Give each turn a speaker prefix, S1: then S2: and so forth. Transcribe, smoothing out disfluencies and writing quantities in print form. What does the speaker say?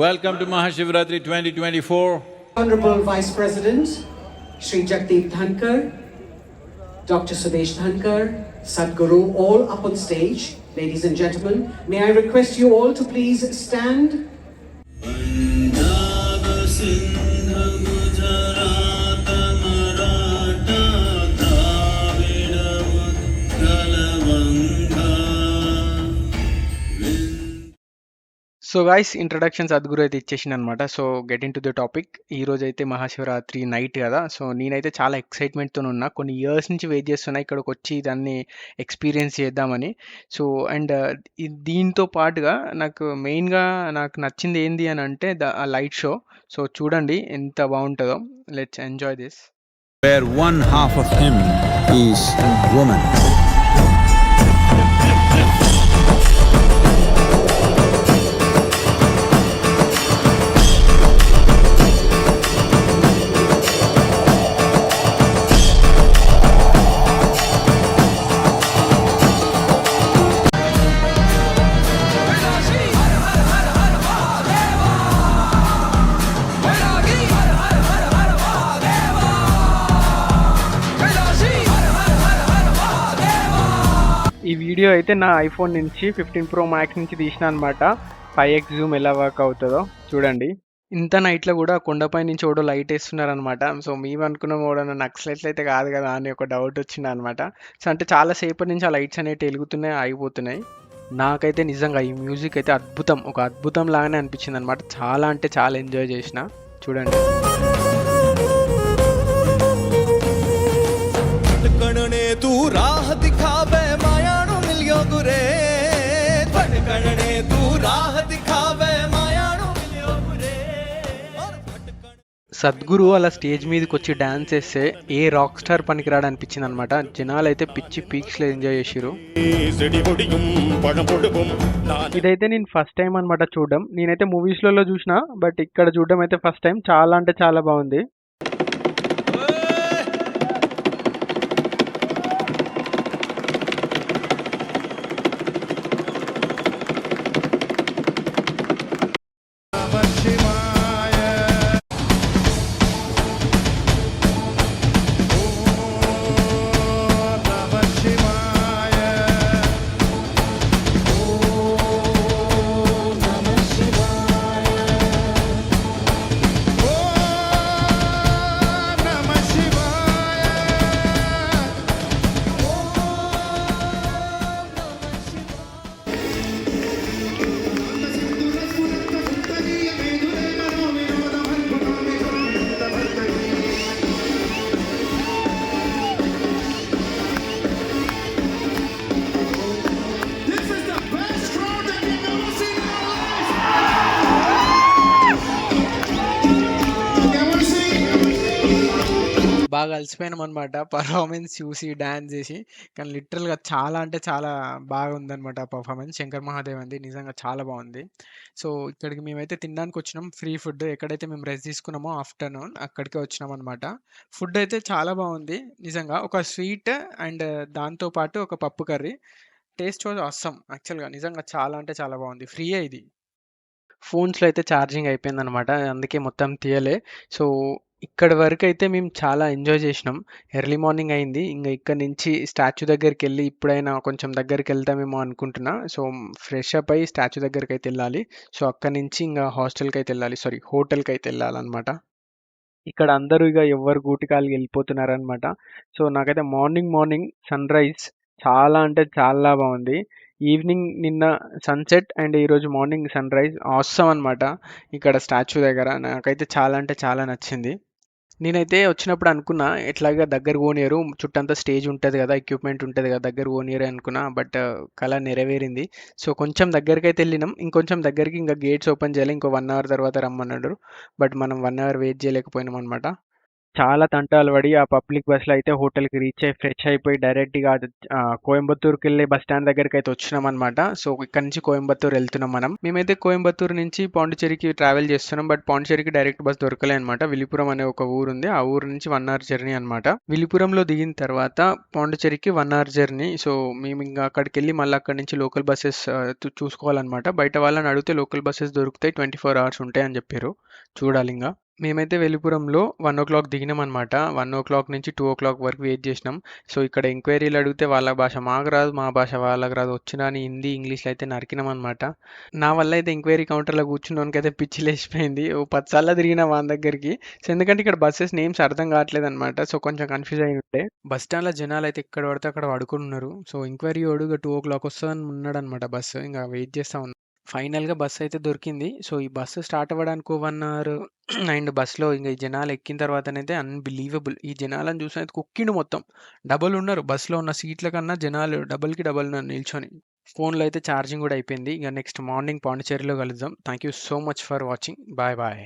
S1: Welcome to Mahashivratri 2024.
S2: Honorable Vice President Shri Jagdeep Dhankar, Dr. Sudesh Dhankar, Sadhguru, all up on stage. Ladies and gentlemen, may I request you all to please stand.
S3: So guys introduction Sadhguru అయితే ఇచ్చేసింది అనమాట. So get into the topic. ఈ రోజు అయితే Mahashivratri night కదా. So నేనైతే చాలా ఎక్సైట్మెంట్తో ఉన్నా. కొన్ని ఇయర్స్ నుంచి వెయిట్ చేస్తున్నా ఇక్కడికి వచ్చి దాన్ని ఎక్స్పీరియన్స్ చేద్దామని. సో అండ్ దీంతో పాటుగా నాకు నచ్చింది ఏంది అని అంటే లైట్ షో. సో చూడండి ఎంత బాగుంటుందో. Let's enjoy this.
S4: Where one half of him is woman.
S3: ఈ వీడియో అయితే నా ఐఫోన్ నుంచి 15 Pro Max నుంచి తీసిన అనమాట. 5x జూమ్ ఎలా వర్క్ అవుతుందో చూడండి. ఇంత నైట్లో కూడా కొండపై నుంచి ఓడో లైట్ వేస్తున్నారనమాట. సో మేము అనుకున్న ఓడో నక్సలైట్లు అయితే కాదు కదా అని ఒక డౌట్ వచ్చింది అనమాట. సో అంటే చాలా సేపటి నుంచి ఆ లైట్స్ అనేవి వెలుగుతున్నాయి, ఆగిపోతున్నాయి. నాకైతే నిజంగా ఈ మ్యూజిక్ అయితే ఒక అద్భుతం లాగానే అనిపించింది అనమాట. చాలా అంటే చాలా ఎంజాయ్ చేసిన. చూడండి.
S5: तू राह दिखावे मायाणो मिलियो गुरे भटकणे तू राह दिखावे मायाणो मिलियो गुरे
S3: సద్గురు అలా స్టేజ్ మీదకి వచ్చి డాన్స్ చేస్తే ఏ రాక్ స్టార్ పనికిరాడు అనిపించింది అనమాట. జనాలు అయితే పిచ్చి పీక్స్లో ఎంజాయ్ చేసిరు. ఇదైతే నేను ఫస్ట్ టైం అనమాట చూడడం. నేనైతే మూవీస్లలో చూసిన, బట్ ఇక్కడ చూడడం అయితే ఫస్ట్ టైం. చాలా అంటే చాలా బాగుంది. బాగా అలసిపోయినాం అనమాట పర్ఫార్మెన్స్ చూసి, డాన్స్ చేసి. కానీ లిటరల్గా చాలా అంటే చాలా బాగా ఉందన్నమాట ఆ పర్ఫార్మెన్స్. శంకర్ మహాదేవ్ అంది నిజంగా చాలా బాగుంది. సో ఇక్కడికి మేమైతే తినడానికి వచ్చినాం. Free food. ఎక్కడైతే మేము రెస్ట్ తీసుకున్నామో ఆఫ్టర్నూన్ అక్కడికే వచ్చినాం అనమాట. ఫుడ్ అయితే చాలా బాగుంది నిజంగా. ఒక స్వీట్ అండ్ దాంతోపాటు ఒక పప్పు కర్రీ. టేస్ట్ వాజ్ ఆసమ్ యాక్చువల్గా. నిజంగా చాలా అంటే చాలా బాగుంది. ఫ్రీయే ఇది. ఫోన్స్లో అయితే ఛార్జింగ్ అయిపోయిందనమాట. అందుకే మొత్తం తీయలే. సో ఇక్కడి వరకు అయితే మేము చాలా ఎంజాయ్ చేసినాం. ఎర్లీ మార్నింగ్ అయింది. ఇంకా ఇక్కడ నుంచి స్టాచ్యూ దగ్గరికి వెళ్ళి ఇప్పుడైనా కొంచెం దగ్గరికి వెళ్తామేమో అనుకుంటున్నా. సో ఫ్రెష్ అప్ అయ్యి స్టాచ్యూ దగ్గరికి అయితే వెళ్ళాలి. సో అక్కడి నుంచి ఇంకా హాస్టల్కి అయితే వెళ్ళాలి, హోటల్కి అయితే వెళ్ళాలన్నమాట. ఇక్కడ అందరూ ఇక ఎవరు గూటికాలకి వెళ్ళిపోతున్నారనమాట. సో నాకైతే మార్నింగ్ సన్ రైజ్ చాలా అంటే చాలా బాగుంది. ఈవినింగ్ నిన్న సన్సెట్ అండ్ ఈరోజు మార్నింగ్ సన్ రైజ్ ఆసమ్ అనమాట. ఇక్కడ స్టాచ్యూ దగ్గర నాకైతే చాలా అంటే చాలా నచ్చింది. నేనైతే వచ్చినప్పుడు అనుకున్నా ఎట్లాగా దగ్గర పోనీయరు, చుట్టంతా స్టేజ్ ఉంటుంది కదా, ఎక్విప్మెంట్ ఉంటుంది కదా, దగ్గర పోనీయరు అనుకున్నా. బట్ కళ నెరవేరింది. సో కొంచెం దగ్గరికి అయితే వెళ్ళినాం. ఇంకొంచెం దగ్గరికి ఇంకా గేట్స్ ఓపెన్ చేయాలి. ఇంకో 1 hour తర్వాత రమ్మన్నాడు. బట్ మనం 1 hour వెయిట్ చేయలేకపోయినాం అనమాట. చాలా తంటాలు పడి ఆ పబ్లిక్ బస్‌లో అయితే హోటల్‌కి రీచ్ అయ్యి, ఫ్రెష్ అయిపోయి డైరెక్ట్‌గా కోయంబత్తూర్‌కెళ్ళే బస్ స్టాండ్ దగ్గరికైతే వచ్చినామనమాట. సో, ఇక్కడి నుంచి కోయంబత్తూర్ ఎళ్తున్నాం మనం. మేమైతే కోయంబత్తూర్ నుంచి పాండిచ్చేరికి ట్రావెల్ చేస్తున్నాం. బట్ పాండిచ్చేరికి డైరెక్ట్ బస్ దొరకలే అనమాట. విలుపురం అనే ఒక ఊరుంది. ఆ ఊరు నుంచి 1 అవర్ జర్నీ అనమాట. విలుపురంలో దిగిన తర్వాత పాండిచ్చేరికి 1 అవర్ జర్నీ. సో, మేమింక అక్కడికెళ్ళి మళ్ళీ అక్కడి నుంచి లోకల్ బసెస్ చూసుకోవాలనమాట. బయట వాళ్ళని అడిగితే లోకల్ బసెస్ దొరుకుతాయి. 24 అవర్స్ ఉంటాయని చెప్పిర్రు. చూడాలింగ. మేమైతే వెలుపురంలో 1:00 దిగినామనమాట. 1:00 నుంచి 2:00 వరకు వెయిట్ చేసినాం. సో, ఇక్కడ ఎంక్వైరీలు అడిగితే వాళ్ళ భాష మాకు రాదు, మా భాష వాళ్ళకి రాదు. వచ్చినా అని హిందీ, ఇంగ్లీష్‌లో అయితే నరికినామనమాట. నా వల్ల అయితే ఎంక్వైరీ కౌంటర్‌లో కూర్చున్నోనికైతే పిచ్చి లేచిపోయింది. ఓ 10 సార్లు తిరిగినా వాని దగ్గరికి. సో, ఎందుకంటే ఇక్కడ బసెస్ నేమ్స్ అర్థం కావట్లేదనమాట. సో, కొంచెం కన్‌ఫ్యూజ్ అయ్యి ఉండే. బస్ స్టాండ్‌లో జనాలైతే ఎక్కడ పడితే అక్కడ పడుకున్నారు. సో, ఎంక్వైరీ వోడు ఇగ 2:00 వస్తదని ఉన్నాడనమాట బస్సు. ఇంగ వెయిట్ చేస్తా ఉన్నాం. ఫైనల్‌గా బస్సయితే దొరికింది. సో, ఈ బస్సు స్టార్ట్ అవ్వడానికి ఓ 1 అవర్ అండ్ బస్‌లో ఇంగ ఈ జనాలు ఎక్కిన తర్వాతనైతే అన్‌బిలీవబుల్. ఈ జనాలను చూసైతే కుక్కిండు మొత్తం. డబుల్ ఉన్నారు. బస్‌లో ఉన్న సీట్ల కన్నా జనాలు డబుల్‌కి డబుల్ ఉన్నారు నిల్చొని. ఫోన్‌లో అయితే ఛార్జింగ్ కూడా అయిపోయింది. ఇగ నెక్స్ట్ మార్నింగ్ పాండిచ్చేరిలో కలుద్దాం. Thank you so much for watching. Bye bye.